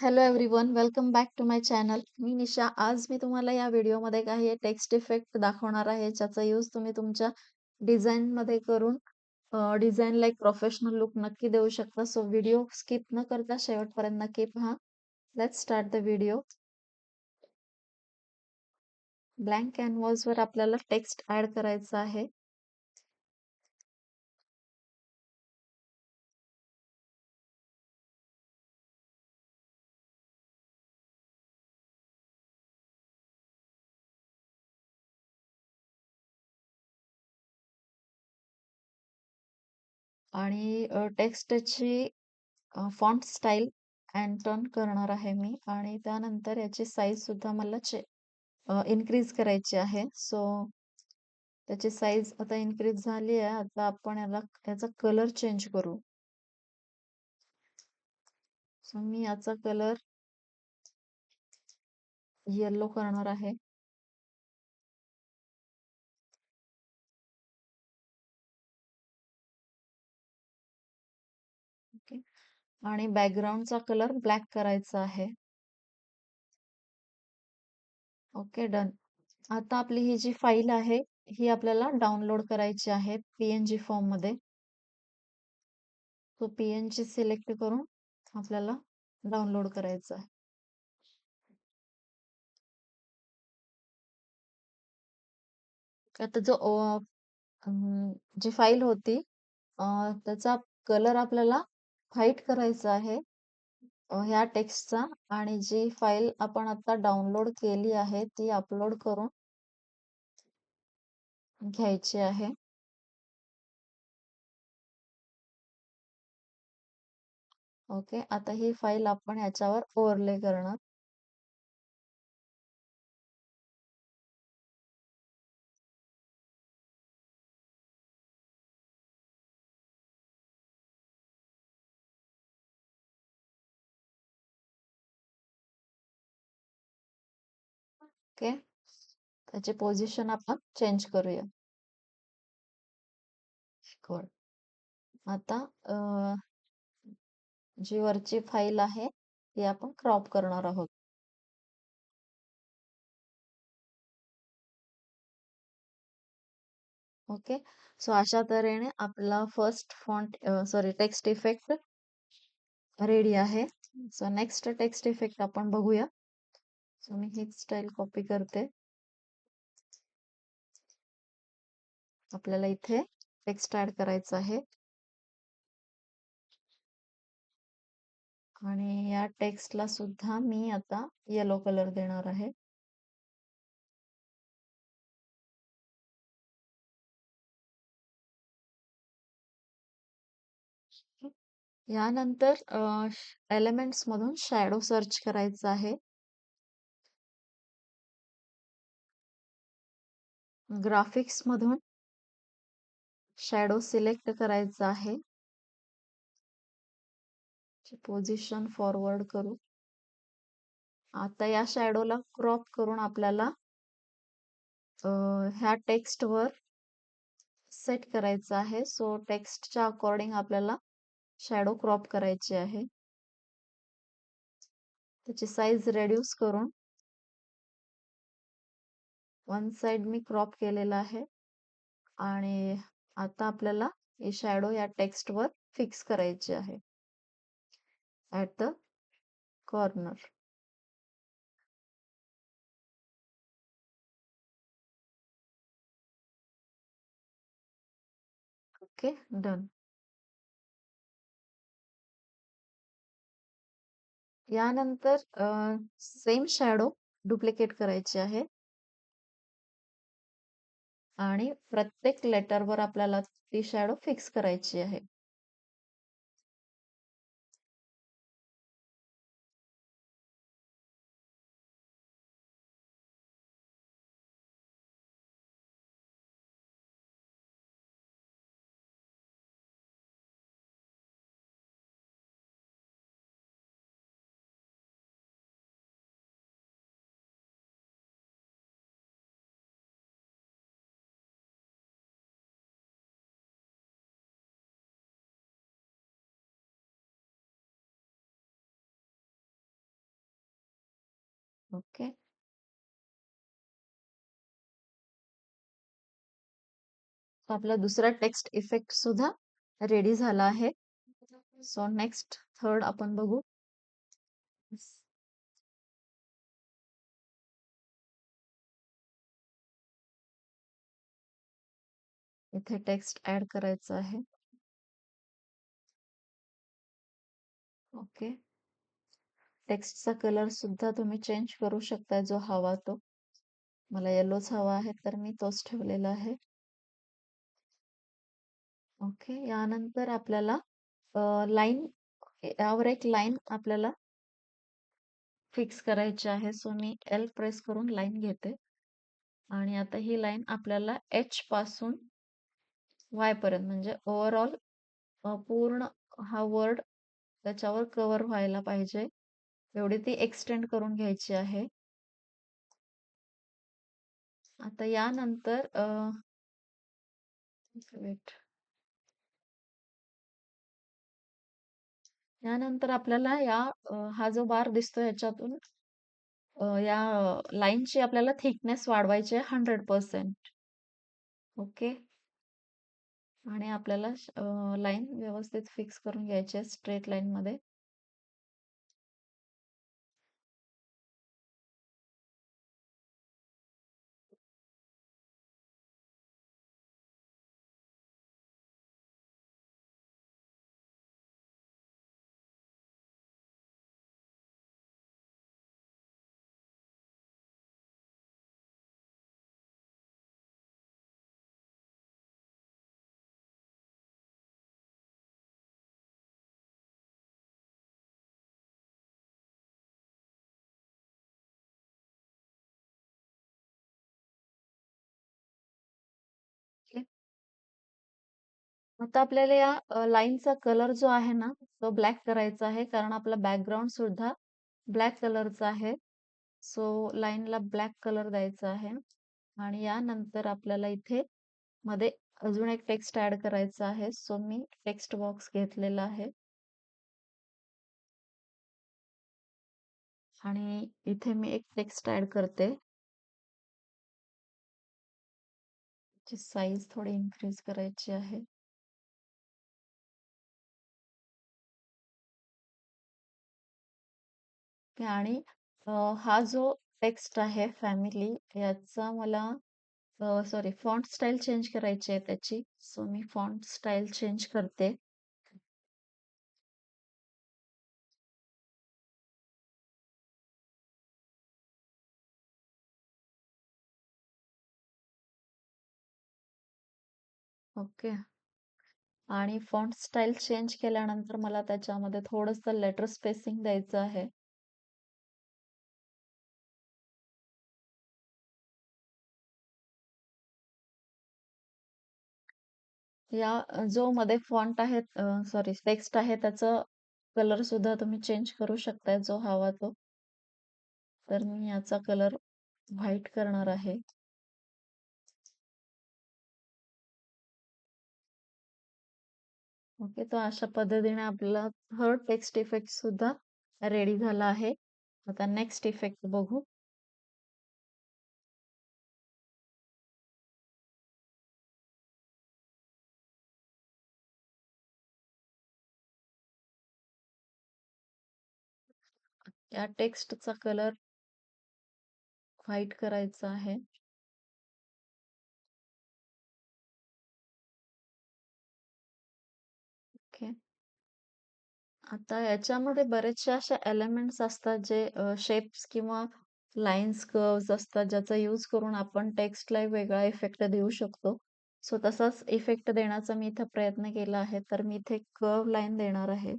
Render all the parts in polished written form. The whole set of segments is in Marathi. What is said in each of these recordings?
Hello everyone, welcome back to my channel. मी निशा. आज मी तुम्हाला या व्हिडिओमध्ये काही टेक्स्ट इफेक्ट दाखवणार आहे, ज्याचा यूज तुम्ही तुमच्या डिझाईनमध्ये करून डिझाईनला एक प्रोफेशनल लुक नक्की देऊ शकता. सो व्हिडिओ स्किप न करता शेवटपर्यंत नक्की पहा. Let's start the video. Blank कॅनव्हासवर आपल्याला टेक्स्ट ऍड करायचा आहे. आणि टेक्स्टची फॉन्ट स्टाईल अँड टर्न करणार आहे मी, आणि त्यानंतर याची साईज सुद्धा मला इन्क्रीज करायची आहे. सो त्याची साईज आता इन्क्रीज झाली आहे. आता आपण याचा कलर चेंज करू. सो मी याचा कलर येलो करणार आहे. ओके. आणि बॅकग्राऊंडचा कलर ब्लॅक करायचा आहे. Okay, done. आता आपली ही जी फाईल आहे, ही आपल्याला डाउनलोड करायची आहे पीएनजी फॉर्म मध्ये. तो पीएनजी सिलेक्ट करून आपल्याला डाउनलोड करायचा आहे. आता जी फाईल होती, त्याचा कलर आपल्याला व्हाईट करायचा आहे ह्या टेक्स्टचा, आणि जी फाईल आपण आता डाउनलोड केली आहे ती अपलोड करून घ्यायची आहे. ओके, आता ही फाईल आपण याच्यावर ओव्हरले करणार. ओके, त्याची पोझिशन आपण चेंज करूया. गुड. आता जी वरची फाईल आहे ती आपण क्रॉप करणार आहोत. ओके, सो अशा तऱ्हेने आपला फर्स्ट टेक्स्ट इफेक्ट रेडी आहे. सो नेक्स्ट टेक्स्ट इफेक्ट आपण बघूया. सो मी हीच स्टाईल कॉपी करते. आपल्याला इथे टेक्स्ट ऍड करायचं आहे, आणि या टेक्स्टला सुद्धा मी आता येलो कलर देणार आहे. यानंतर एलिमेंट्स मधून शॅडो सर्च करायचा आहे. ग्राफिक्स मधून शॅडो सिलेक्ट करायचा आहे. पोझिशन फॉरवर्ड करू. आता या शॅडोला क्रॉप करून आपल्याला ह्या टेक्स्ट वर सेट करायचं आहे. सो टेक्स्टच्या अकॉर्डिंग आपल्याला शॅडो क्रॉप करायची आहे. त्याची साईज रेड्यूस करून वन साइड मी क्रॉप केलेला आहे, आणि आता आपल्याला हे शॅडो या टेक्स्ट वर फिक्स करायचे आहे at the corner. Okay, done. यानंतर सेम शॅडो डुप्लिकेट करायचे आहे, आणि प्रत्येक लेटरवर आपल्याला ती शॅडो फिक्स करायची आहे. ओके. So आपला दुसरा टेक्स्ट इफेक्ट सुद्धा रेडी झाला आहे. सो नेक्स्ट थर्ड आपण बघू. इथे टेक्स्ट ऍड करायचं आहे. ओके. टेक्स्टचा कलर सुद्धा तुम्ही चेंज करू शकता जो हवा तो. मला येलोच हवा आहे तर मी तोच ठेवलेला आहे. ओके. यानंतर आपल्याला लाईन, यावर एक लाईन आपल्याला फिक्स करायची आहे. सो मी एल प्रेस करून लाईन घेते आणि आता ही लाईन आपल्याला एच पासून वाय पर्यंत म्हणजे ओव्हरऑल पूर्ण हा वर्ड त्याच्यावर कव्हर व्हायला पाहिजे एवढी ती एक्सटेंड करून घ्यायची आहे. आता यानंतर वेट, यानंतर आपल्याला हा जो बार दिसतो याच्यातून या लाईनची आपल्याला थिकनेस वाढवायची आहे 100%. ओके. आणि आपल्याला लाईन व्यवस्थित फिक्स करून घ्यायची आहे स्ट्रेट लाईन मध्ये. ओके. आता आपल्याला या लाईनचा कलर जो आहे ना तो ब्लॅक करायचा आहे कारण आपला बॅकग्राऊंड सुद्धा ब्लॅक कलरचा आहे. सो लाईनला ब्लॅक कलर द्यायचा आहे आणि यानंतर आपल्याला इथे मध्ये अजून एक टेक्स्ट ऍड करायचा आहे. सो मी टेक्स्ट बॉक्स घेतलेला आहे आणि इथे मी एक टेक्स्ट ऍड करते. साईज थोडी इन्क्रीज करायची आहे. आणि हा जो टेक्स्ट आहे फॅमिली याचा मला सॉरी फॉन्ट स्टाईल चेंज करायची आहे त्याची. सो मी फॉन्ट स्टाईल चेंज करते. ओके. आणि फॉन्ट स्टाईल चेंज केल्यानंतर मला त्याच्यामध्ये थोडंसं लेटर स्पेसिंग द्यायचं आहे. या जो मध्ये फॉन्ट आहे सॉरी टेक्स्ट आहे त्याचं कलर सुद्धा तुम्ही चेंज करू शकताय जो हवा तो. तर मी याचा कलर व्हाईट करणार आहे. ओके. तर अशा पद्धतीने आपल्याला थर्ड टेक्स्ट इफेक्ट सुद्धा रेडी झाला आहे. आता नेक्स्ट इफेक्ट बघू. या टेक्स्टचा कलर व्हाईट करायचा आहे. ओके. आता याच्यामध्ये बरेचसे असे एलिमेंट्स असतात जे शेप्स किंवा लाईन्स, कर्व्स असतात ज्याचा यूज करून आपण टेक्स्टला वेगळा इफेक्ट देऊ शकतो. सो तसाच इफेक्ट देण्याचा मी इथे प्रयत्न केला आहे. तर मी इथे कर्व लाईन देणार आहे.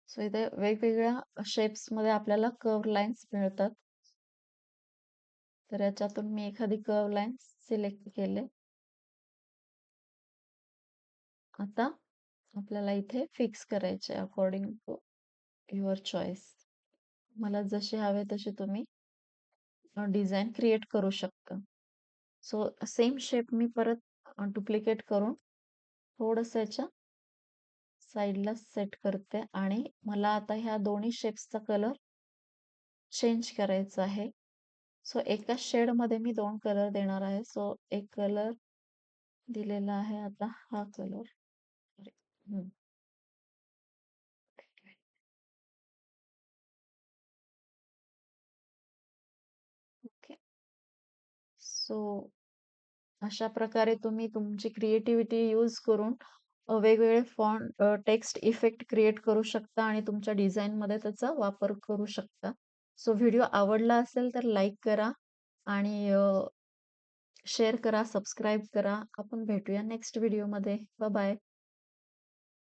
सो इथे वेगवेगळ्या शेप्स मध्ये आपल्याला कर्व लाईन्स मिळतात. तर याच्यातून मी एखादी कर्व लाईन सिलेक्ट केले. आता आपल्याला इथे फिक्स करायचे अकॉर्डिंग टू युअर चॉईस. मला जसे हवे तसे तुम्ही डिझाईन क्रिएट करू शकता. सो सेम शेप मी परत डुप्लिकेट करून थोडस याच्या साईडला सेट करते आणि मला आता ह्या दोन्ही शेप्सचा कलर चेंज करायचा आहे. सो एकाच शेडमध्ये मी 2 कलर देणार आहे. सो एक कलर दिलेला आहे. आता हा कलर सॉरी. ओके. सो अशा प्रकारे तुम्ही तुमची क्रिएटिव्हिटी यूज करून वेगवेगळे फॉन्ट टेक्स्ट इफेक्ट क्रिएट करू शकता आणि तुमच्या डिझाईनमध्ये त्याचा वापर करू शकता. सो व्हिडिओ आवडला असेल तर लाईक करा आणि शेअर करा, सबस्क्राईब करा. आपण भेटूया नेक्स्ट व्हिडिओमध्ये. Bye bye.